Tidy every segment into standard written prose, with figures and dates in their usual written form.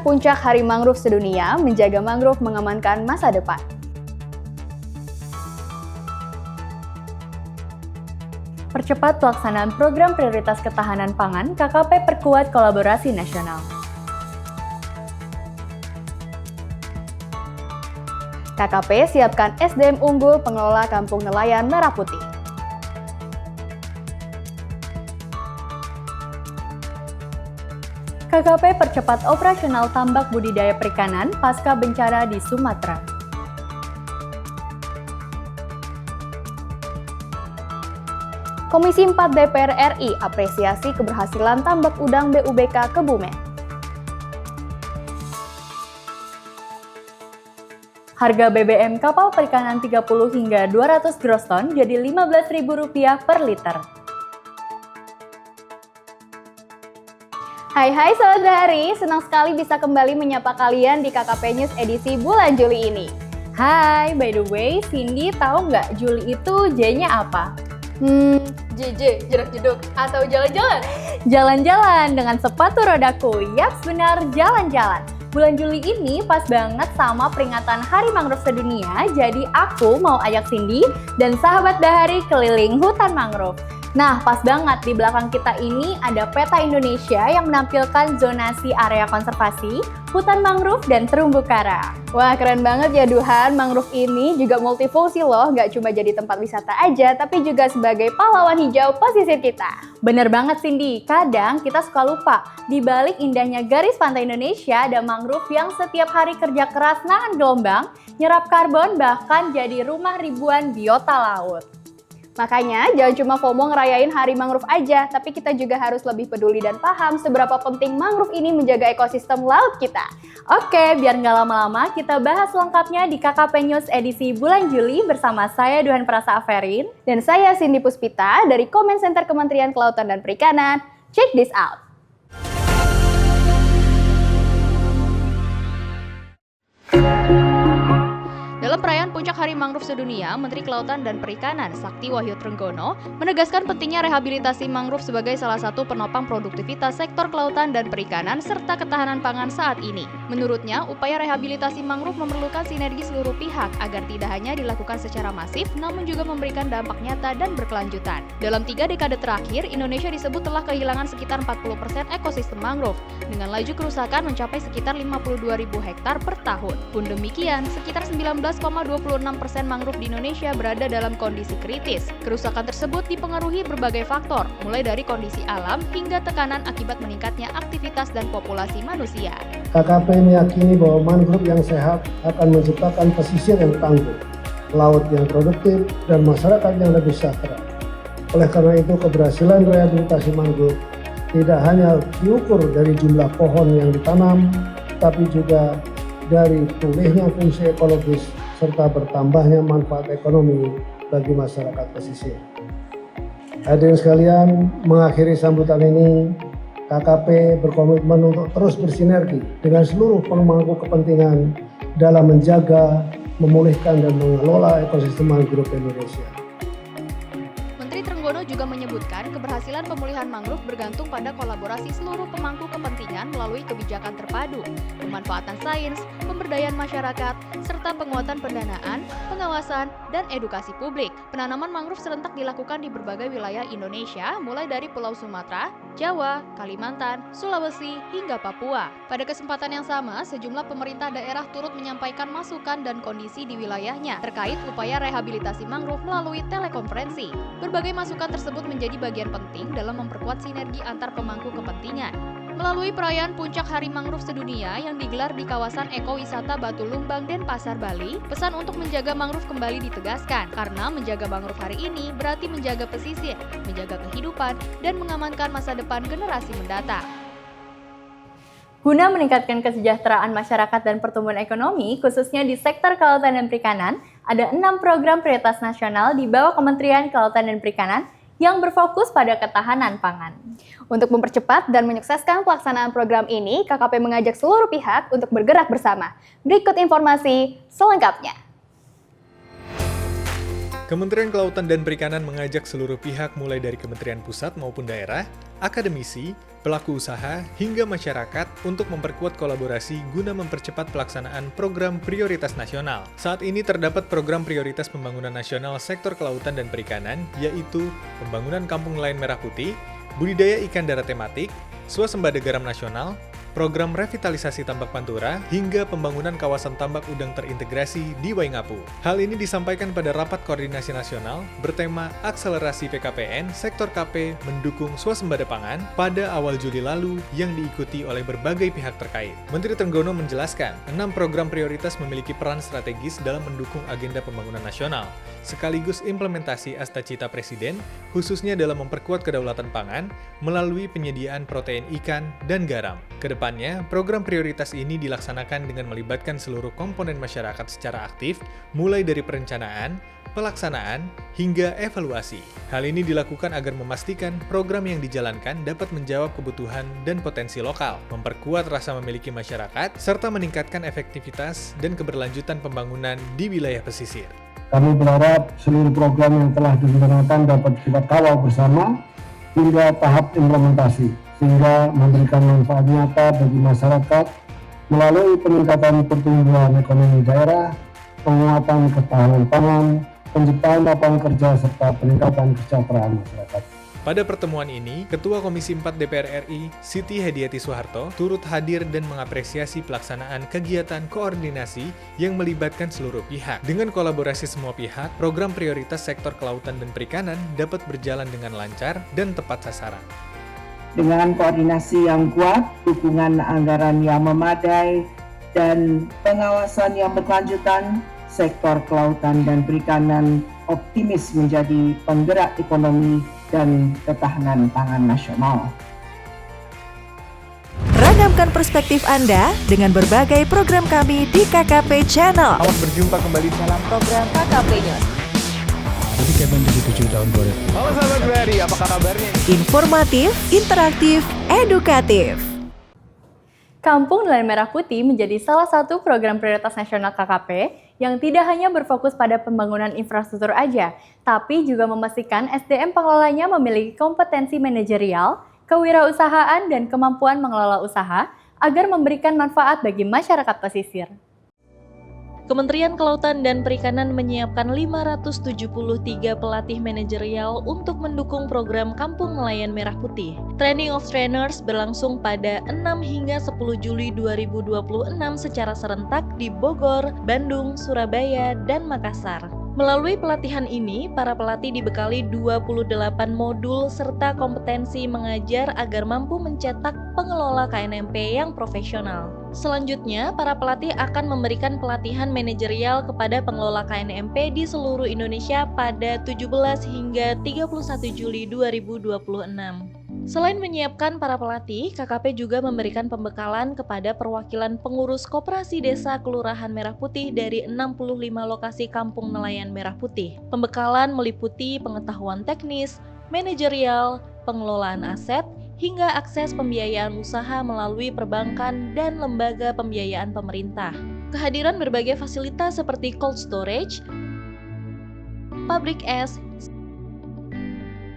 Puncak Hari Mangrove Sedunia, menjaga mangrove mengamankan masa depan. Percepat pelaksanaan program prioritas ketahanan pangan, KKP perkuat kolaborasi nasional. KKP siapkan SDM unggul pengelola Kampung Nelayan Merah Putih. KKP percepat operasional tambak budidaya perikanan pasca bencana di Sumatera. Komisi 4 DPR RI apresiasi keberhasilan tambak udang BUBK Kebumen. Harga BBM kapal perikanan 30 hingga 200 gross ton jadi Rp15.000 per liter. Hai Sobat Bahari, senang sekali bisa kembali menyapa kalian di KKP News edisi bulan Juli ini. Hai, by the way, Cindy tahu nggak Juli itu J-nya apa? JJ, jerak-jeduk, atau jalan-jalan? Jalan-jalan dengan sepatu rodaku, yaps benar, jalan-jalan. Bulan Juli ini pas banget sama peringatan Hari Mangrove Sedunia, jadi aku mau ajak Cindy dan sahabat Bahari keliling hutan mangrove. Nah, pas banget di belakang kita ini ada peta Indonesia yang menampilkan zonasi area konservasi, hutan mangrove, dan terumbu karang. Wah, keren banget ya Duhan, mangrove ini juga multifungsi loh, nggak cuma jadi tempat wisata aja, tapi juga sebagai pahlawan hijau pesisir kita. Bener banget Cindy, kadang kita suka lupa, di balik indahnya garis pantai Indonesia ada mangrove yang setiap hari kerja keras nahan gelombang, nyerap karbon, bahkan jadi rumah ribuan biota laut. Makanya jangan cuma FOMO ngerayain Hari Mangrove aja, tapi kita juga harus lebih peduli dan paham seberapa penting mangrove ini menjaga ekosistem laut kita. Oke, biar nggak lama-lama, kita bahas lengkapnya di KKP News edisi bulan Juli bersama saya Duhan Prasa Aferin dan saya Cindy Puspita dari Comment Center Kementerian Kelautan dan Perikanan. Check this out! Dalam perayaan Puncak Hari Mangrove Sedunia, Menteri Kelautan dan Perikanan Sakti Wahyu Trenggono menegaskan pentingnya rehabilitasi mangrove sebagai salah satu penopang produktivitas sektor kelautan dan perikanan serta ketahanan pangan saat ini. Menurutnya, upaya rehabilitasi mangrove memerlukan sinergi seluruh pihak agar tidak hanya dilakukan secara masif, namun juga memberikan dampak nyata dan berkelanjutan. Dalam 3 dekade terakhir, Indonesia disebut telah kehilangan sekitar 40% ekosistem mangrove, dengan laju kerusakan mencapai sekitar 52.000 hektar per tahun. Pun demikian, sekitar 19,26% mangrove di Indonesia berada dalam kondisi kritis. Kerusakan tersebut dipengaruhi berbagai faktor, mulai dari kondisi alam hingga tekanan akibat meningkatnya aktivitas dan populasi manusia. KKP meyakini bahwa mangrove yang sehat akan menciptakan pesisir yang tangguh, laut yang produktif, dan masyarakat yang lebih sejahtera. Oleh karena itu, keberhasilan rehabilitasi mangrove tidak hanya diukur dari jumlah pohon yang ditanam, tapi juga dari pulihnya fungsi ekologis serta bertambahnya manfaat ekonomi bagi masyarakat pesisir. Hadirin sekalian, mengakhiri sambutan ini, KKP berkomitmen untuk terus bersinergi dengan seluruh pemangku kepentingan dalam menjaga, memulihkan, dan mengelola ekosistem mangrove Indonesia. Menteri Trenggono juga menyebutkan keberhasilan pemulihan mangrove bergantung pada kolaborasi seluruh pemangku kepentingan melalui kebijakan terpadu, pemanfaatan sains, pemberdayaan masyarakat, serta penguatan pendanaan, pengawasan, dan edukasi publik. Penanaman mangrove serentak dilakukan di berbagai wilayah Indonesia, mulai dari Pulau Sumatera, Jawa, Kalimantan, Sulawesi, hingga Papua. Pada kesempatan yang sama, sejumlah pemerintah daerah turut menyampaikan masukan dan kondisi di wilayahnya terkait upaya rehabilitasi mangrove melalui telekonferensi. Berbagai masukan tersebut menjadi bagian penting dalam memperkuat sinergi antar pemangku kepentingan. Melalui perayaan Puncak Hari Mangrove Sedunia yang digelar di kawasan ekowisata Batu Lumbang, Denpasar, Bali, pesan untuk menjaga mangrove kembali ditegaskan, karena menjaga mangrove hari ini berarti menjaga pesisir, menjaga kehidupan, dan mengamankan masa depan generasi mendatang. Guna meningkatkan kesejahteraan masyarakat dan pertumbuhan ekonomi, khususnya di sektor kelautan dan perikanan, ada 6 program prioritas nasional di bawah Kementerian Kelautan dan Perikanan yang berfokus pada ketahanan pangan. Untuk mempercepat dan menyukseskan pelaksanaan program ini, KKP mengajak seluruh pihak untuk bergerak bersama. Berikut informasi selengkapnya. Kementerian Kelautan dan Perikanan mengajak seluruh pihak mulai dari kementerian pusat maupun daerah, akademisi, pelaku usaha, hingga masyarakat untuk memperkuat kolaborasi guna mempercepat pelaksanaan program prioritas nasional. Saat ini terdapat program prioritas pembangunan nasional sektor kelautan dan perikanan, yaitu pembangunan kampung nelayan merah putih, budidaya ikan darat tematik, swasembada garam nasional, program revitalisasi tambak pantura, hingga pembangunan kawasan tambak udang terintegrasi di Waingapu. Hal ini disampaikan pada Rapat Koordinasi Nasional bertema Akselerasi PKPN Sektor KP Mendukung Swasembada Pangan pada awal Juli lalu yang diikuti oleh berbagai pihak terkait. Menteri Trenggono menjelaskan, 6 program prioritas memiliki peran strategis dalam mendukung agenda pembangunan nasional, sekaligus implementasi Astacita Presiden, khususnya dalam memperkuat kedaulatan pangan melalui penyediaan protein ikan dan garam. Kedepannya, program prioritas ini dilaksanakan dengan melibatkan seluruh komponen masyarakat secara aktif, mulai dari perencanaan, pelaksanaan, hingga evaluasi. Hal ini dilakukan agar memastikan program yang dijalankan dapat menjawab kebutuhan dan potensi lokal, memperkuat rasa memiliki masyarakat, serta meningkatkan efektivitas dan keberlanjutan pembangunan di wilayah pesisir. Kami berharap seluruh program yang telah direncanakan dapat kita kawal bersama hingga tahap implementasi, sehingga memberikan manfaat nyata bagi masyarakat melalui peningkatan pertumbuhan ekonomi daerah, penguatan ketahanan pangan, penciptaan lapangan kerja, serta peningkatan kesejahteraan masyarakat. Pada pertemuan ini, Ketua Komisi 4 DPR RI, Siti Hediati Soeharto, turut hadir dan mengapresiasi pelaksanaan kegiatan koordinasi yang melibatkan seluruh pihak. Dengan kolaborasi semua pihak, program prioritas sektor kelautan dan perikanan dapat berjalan dengan lancar dan tepat sasaran. Dengan koordinasi yang kuat, dukungan anggaran yang memadai, dan pengawasan yang berkelanjutan, sektor kelautan dan perikanan optimis menjadi penggerak ekonomi dan ketahanan pangan nasional. Ragamkan perspektif Anda dengan berbagai program kami di KKP Channel. Selamat berjumpa kembali dalam Program KKP News. Jadi Kevin 77 tahun 2000. Halo sahabat BRI, apa kabarnya? Informatif, interaktif, edukatif. Kampung Nelayan Merah Putih menjadi salah satu program prioritas nasional KKP yang tidak hanya berfokus pada pembangunan infrastruktur aja, tapi juga memastikan SDM pengelolanya memiliki kompetensi manajerial, kewirausahaan, dan kemampuan mengelola usaha agar memberikan manfaat bagi masyarakat pesisir. Kementerian Kelautan dan Perikanan menyiapkan 573 pelatih manajerial untuk mendukung program Kampung Nelayan Merah Putih. Training of Trainers berlangsung pada 6 hingga 10 Juli 2026 secara serentak di Bogor, Bandung, Surabaya, dan Makassar. Melalui pelatihan ini, para pelatih dibekali 28 modul serta kompetensi mengajar agar mampu mencetak pengelola KNMP yang profesional. Selanjutnya, para pelatih akan memberikan pelatihan manajerial kepada pengelola KNMP di seluruh Indonesia pada 17 hingga 31 Juli 2026. Selain menyiapkan para pelatih, KKP juga memberikan pembekalan kepada perwakilan pengurus koperasi desa Kelurahan Merah Putih dari 65 lokasi kampung nelayan Merah Putih. Pembekalan meliputi pengetahuan teknis, manajerial, pengelolaan aset, hingga akses pembiayaan usaha melalui perbankan dan lembaga pembiayaan pemerintah. Kehadiran berbagai fasilitas seperti cold storage, pabrik es,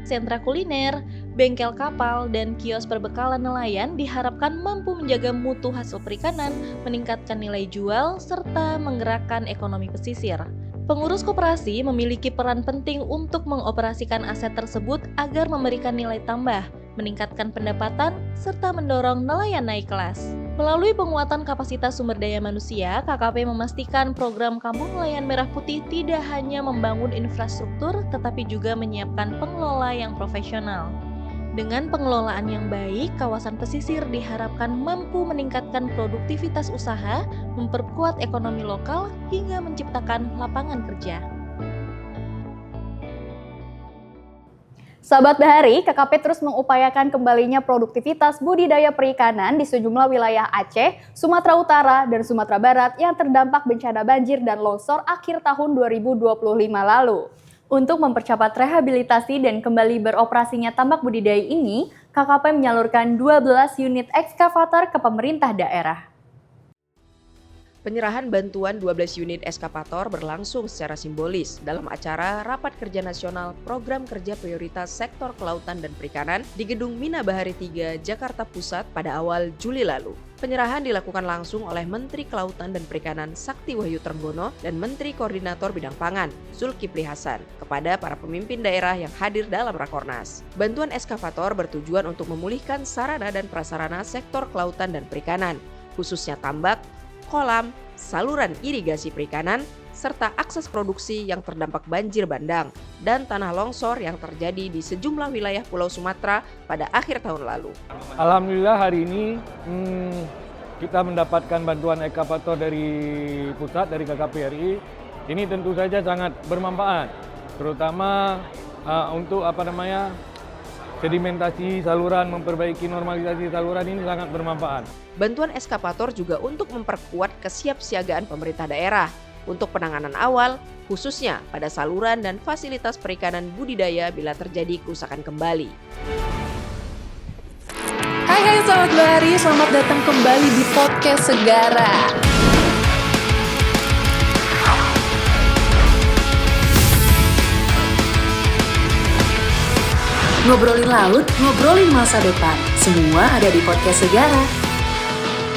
sentra kuliner, bengkel kapal, dan kios perbekalan nelayan diharapkan mampu menjaga mutu hasil perikanan, meningkatkan nilai jual, serta menggerakkan ekonomi pesisir. Pengurus koperasi memiliki peran penting untuk mengoperasikan aset tersebut agar memberikan nilai tambah, meningkatkan pendapatan, serta mendorong nelayan naik kelas. Melalui penguatan kapasitas sumber daya manusia, KKP memastikan program Kampung Nelayan Merah Putih tidak hanya membangun infrastruktur, tetapi juga menyiapkan pengelola yang profesional. Dengan pengelolaan yang baik, kawasan pesisir diharapkan mampu meningkatkan produktivitas usaha, memperkuat ekonomi lokal, hingga menciptakan lapangan kerja. Sahabat Bahari, KKP terus mengupayakan kembalinya produktivitas budidaya perikanan di sejumlah wilayah Aceh, Sumatera Utara, dan Sumatera Barat yang terdampak bencana banjir dan longsor akhir tahun 2025 lalu. Untuk mempercepat rehabilitasi dan kembali beroperasinya tambak budidaya ini, KKP menyalurkan 12 unit ekskavator ke pemerintah daerah. Penyerahan bantuan 12 unit eskavator berlangsung secara simbolis dalam acara Rapat Kerja Nasional Program Kerja Prioritas Sektor Kelautan dan Perikanan di Gedung Mina Bahari 3, Jakarta Pusat pada awal Juli lalu. Penyerahan dilakukan langsung oleh Menteri Kelautan dan Perikanan Sakti Wahyu Trenggono dan Menteri Koordinator Bidang Pangan Zulkifli Hasan kepada para pemimpin daerah yang hadir dalam Rakornas. Bantuan eskavator bertujuan untuk memulihkan sarana dan prasarana sektor kelautan dan perikanan, khususnya tambak, kolam, saluran irigasi perikanan, serta akses produksi yang terdampak banjir bandang dan tanah longsor yang terjadi di sejumlah wilayah Pulau Sumatera pada akhir tahun lalu. Alhamdulillah hari ini kita mendapatkan bantuan eskavator dari pusat, dari KKPRI. Ini tentu saja sangat bermanfaat, terutama untuk sedimentasi saluran, memperbaiki normalisasi saluran ini sangat bermanfaat. Bantuan eskavator juga untuk memperkuat kesiapsiagaan pemerintah daerah untuk penanganan awal, khususnya pada saluran dan fasilitas perikanan budidaya bila terjadi kerusakan kembali. Hai Sobat Bahari, selamat datang kembali di Podcast Segara. Ngobrolin laut, ngobrolin masa depan, semua ada di Podcast Segara.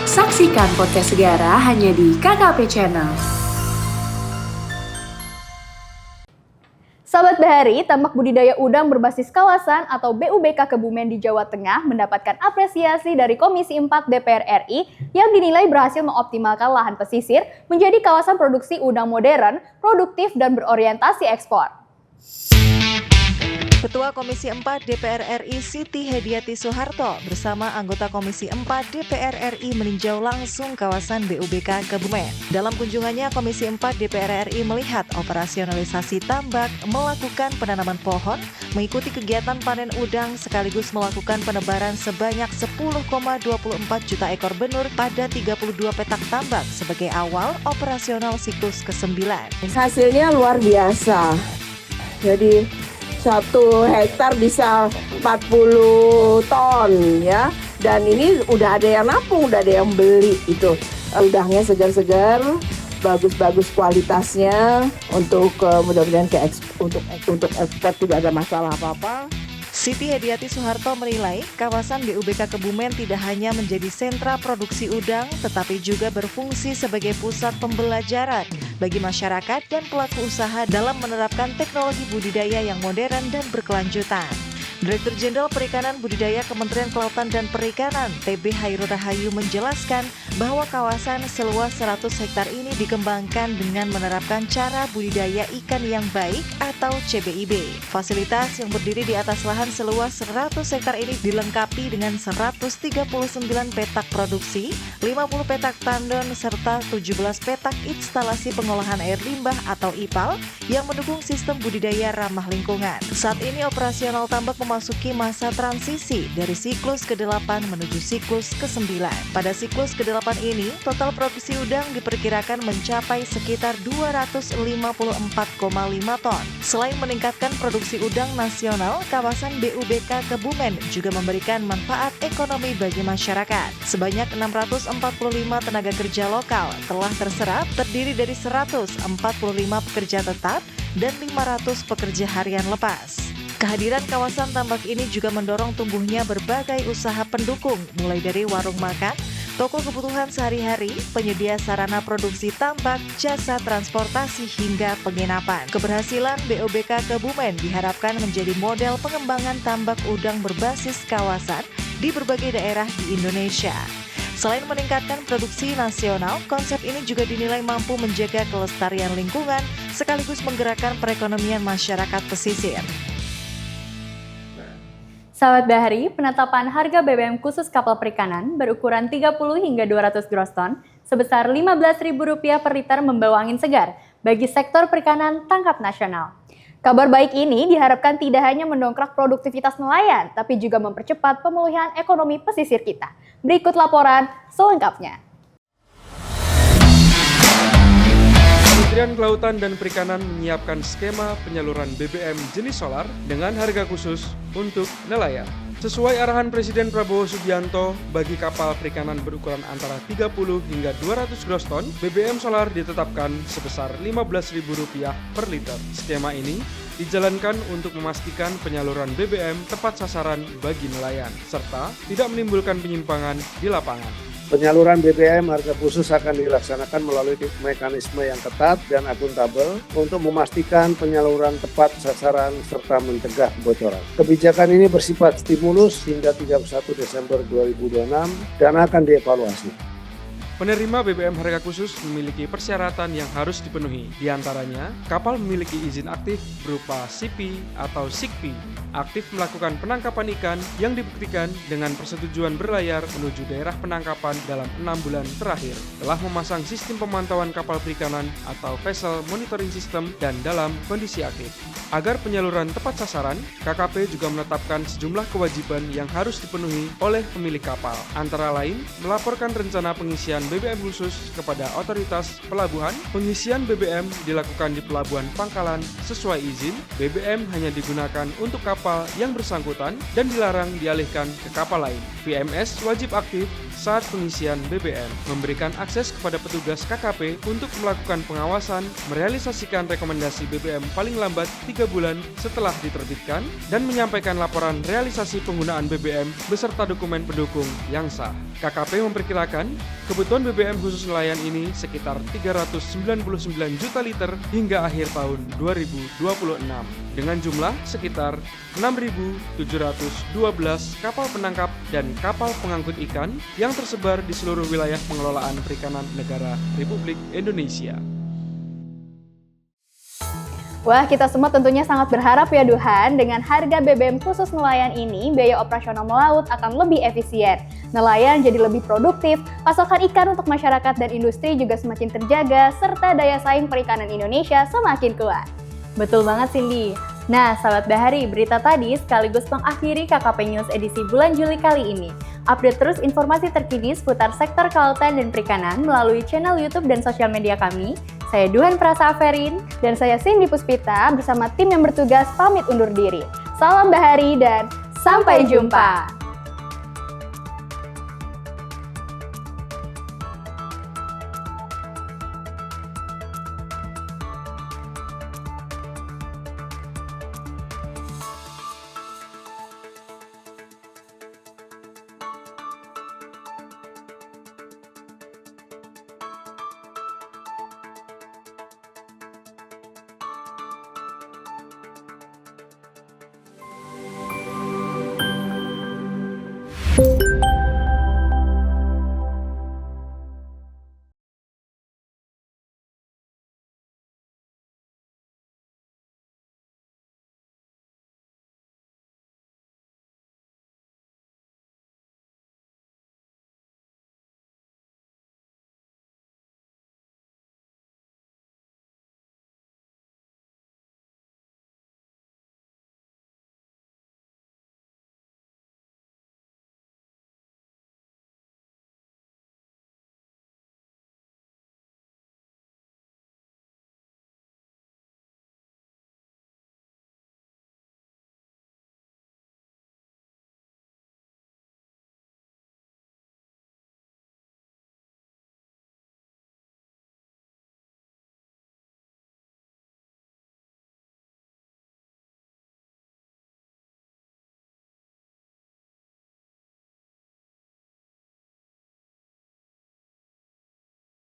Saksikan Podcast Segara hanya di KKP Channel. Sahabat Bahari, tambak budidaya udang berbasis kawasan atau BUBK Kebumen di Jawa Tengah mendapatkan apresiasi dari Komisi 4 DPR RI yang dinilai berhasil mengoptimalkan lahan pesisir menjadi kawasan produksi udang modern, produktif, dan berorientasi ekspor. Ketua Komisi 4 DPR RI Siti Hediati Soeharto bersama anggota Komisi 4 DPR RI meninjau langsung kawasan BUBK Kebumen. Dalam kunjungannya, Komisi 4 DPR RI melihat operasionalisasi tambak, melakukan penanaman pohon, mengikuti kegiatan panen udang sekaligus melakukan penebaran sebanyak 10,24 juta ekor benur pada 32 petak tambak sebagai awal operasional siklus ke-9. Hasilnya luar biasa. Jadi 1 hektar bisa 40 ton ya, dan ini udah ada yang nampung, udah ada yang beli itu. Udangnya segar-segar, bagus-bagus kualitasnya untuk mudah-mudahan untuk ekspor tidak ada masalah apa-apa. Siti Hediati Soeharto menilai kawasan BUBK Kebumen tidak hanya menjadi sentra produksi udang, tetapi juga berfungsi sebagai pusat pembelajaran bagi masyarakat dan pelaku usaha dalam menerapkan teknologi budidaya yang modern dan berkelanjutan. Direktur Jenderal Perikanan Budidaya Kementerian Kelautan dan Perikanan, TB Hairul Rahayu menjelaskan bahwa kawasan seluas 100 hektar ini dikembangkan dengan menerapkan cara budidaya ikan yang baik atau CBIB. Fasilitas yang berdiri di atas lahan seluas 100 hektar ini dilengkapi dengan 139 petak produksi, 50 petak tandon, serta 17 petak instalasi pengolahan air limbah atau IPAL yang mendukung sistem budidaya ramah lingkungan. Saat ini operasional tambak memasuki masa transisi dari siklus ke-8 menuju siklus ke-9. Pada siklus ke-8 ini, total produksi udang diperkirakan mencapai sekitar 254,5 ton. Selain meningkatkan produksi udang nasional, kawasan BUBK Kebumen juga memberikan manfaat ekonomi bagi masyarakat. Sebanyak 645 tenaga kerja lokal telah terserap, terdiri dari 145 pekerja tetap dan 500 pekerja harian lepas. Kehadiran kawasan tambak ini juga mendorong tumbuhnya berbagai usaha pendukung, mulai dari warung makan, toko kebutuhan sehari-hari, penyedia sarana produksi tambak, jasa transportasi, hingga penginapan. Keberhasilan BUBK Kebumen diharapkan menjadi model pengembangan tambak udang berbasis kawasan di berbagai daerah di Indonesia. Selain meningkatkan produksi nasional, konsep ini juga dinilai mampu menjaga kelestarian lingkungan sekaligus menggerakkan perekonomian masyarakat pesisir. Sahabat Bahari, penetapan harga BBM khusus kapal perikanan berukuran 30 hingga 200 gross ton sebesar Rp15.000 per liter membawa angin segar bagi sektor perikanan tangkap nasional. Kabar baik ini diharapkan tidak hanya mendongkrak produktivitas nelayan, tapi juga mempercepat pemulihan ekonomi pesisir kita. Berikut laporan selengkapnya. Kementerian Kelautan dan Perikanan menyiapkan skema penyaluran BBM jenis solar dengan harga khusus untuk nelayan. Sesuai arahan Presiden Prabowo Subianto, bagi kapal perikanan berukuran antara 30 hingga 200 gross ton, BBM solar ditetapkan sebesar Rp15.000 per liter. Skema ini dijalankan untuk memastikan penyaluran BBM tepat sasaran bagi nelayan, serta tidak menimbulkan penyimpangan di lapangan. Penyaluran BBM harga khusus akan dilaksanakan melalui mekanisme yang ketat dan akuntabel untuk memastikan penyaluran tepat sasaran serta mencegah kebocoran. Kebijakan ini bersifat stimulus hingga 31 Desember 2026 dan akan dievaluasi. Penerima BBM harga khusus memiliki persyaratan yang harus dipenuhi. Di antaranya, kapal memiliki izin aktif berupa CP atau SIKP, aktif melakukan penangkapan ikan yang dibuktikan dengan persetujuan berlayar menuju daerah penangkapan dalam 6 bulan terakhir, telah memasang sistem pemantauan kapal perikanan atau vessel monitoring system dan dalam kondisi aktif. Agar penyaluran tepat sasaran, KKP juga menetapkan sejumlah kewajiban yang harus dipenuhi oleh pemilik kapal, antara lain melaporkan rencana pengisian BBM khusus kepada otoritas pelabuhan. Pengisian BBM dilakukan di pelabuhan pangkalan sesuai izin. BBM hanya digunakan untuk kapal yang bersangkutan dan dilarang dialihkan ke kapal lain. VMS wajib aktif saat pengisian BBM, memberikan akses kepada petugas KKP untuk melakukan pengawasan, merealisasikan rekomendasi BBM paling lambat 3 bulan setelah diterbitkan, dan menyampaikan laporan realisasi penggunaan BBM beserta dokumen pendukung yang sah. KKP memperkirakan kebutuhan BBM khusus nelayan ini sekitar 399 juta liter hingga akhir tahun 2026, dengan jumlah sekitar 6.712 kapal penangkap dan kapal pengangkut ikan yang tersebar di seluruh wilayah pengelolaan perikanan negara Republik Indonesia. Wah, kita semua tentunya sangat berharap ya Duhan, dengan harga BBM khusus nelayan ini, biaya operasional melaut akan lebih efisien. Nelayan jadi lebih produktif, pasokan ikan untuk masyarakat dan industri juga semakin terjaga, serta daya saing perikanan Indonesia semakin kuat. Betul banget Cindy. Nah, sahabat Bahari, berita tadi sekaligus mengakhiri KKP News edisi bulan Juli kali ini. Update terus informasi terkini seputar sektor kelautan dan perikanan melalui channel YouTube dan sosial media kami. Saya Duhan Prasa Aferin dan saya Cindy Puspita bersama tim yang bertugas pamit undur diri. Salam Bahari dan sampai jumpa.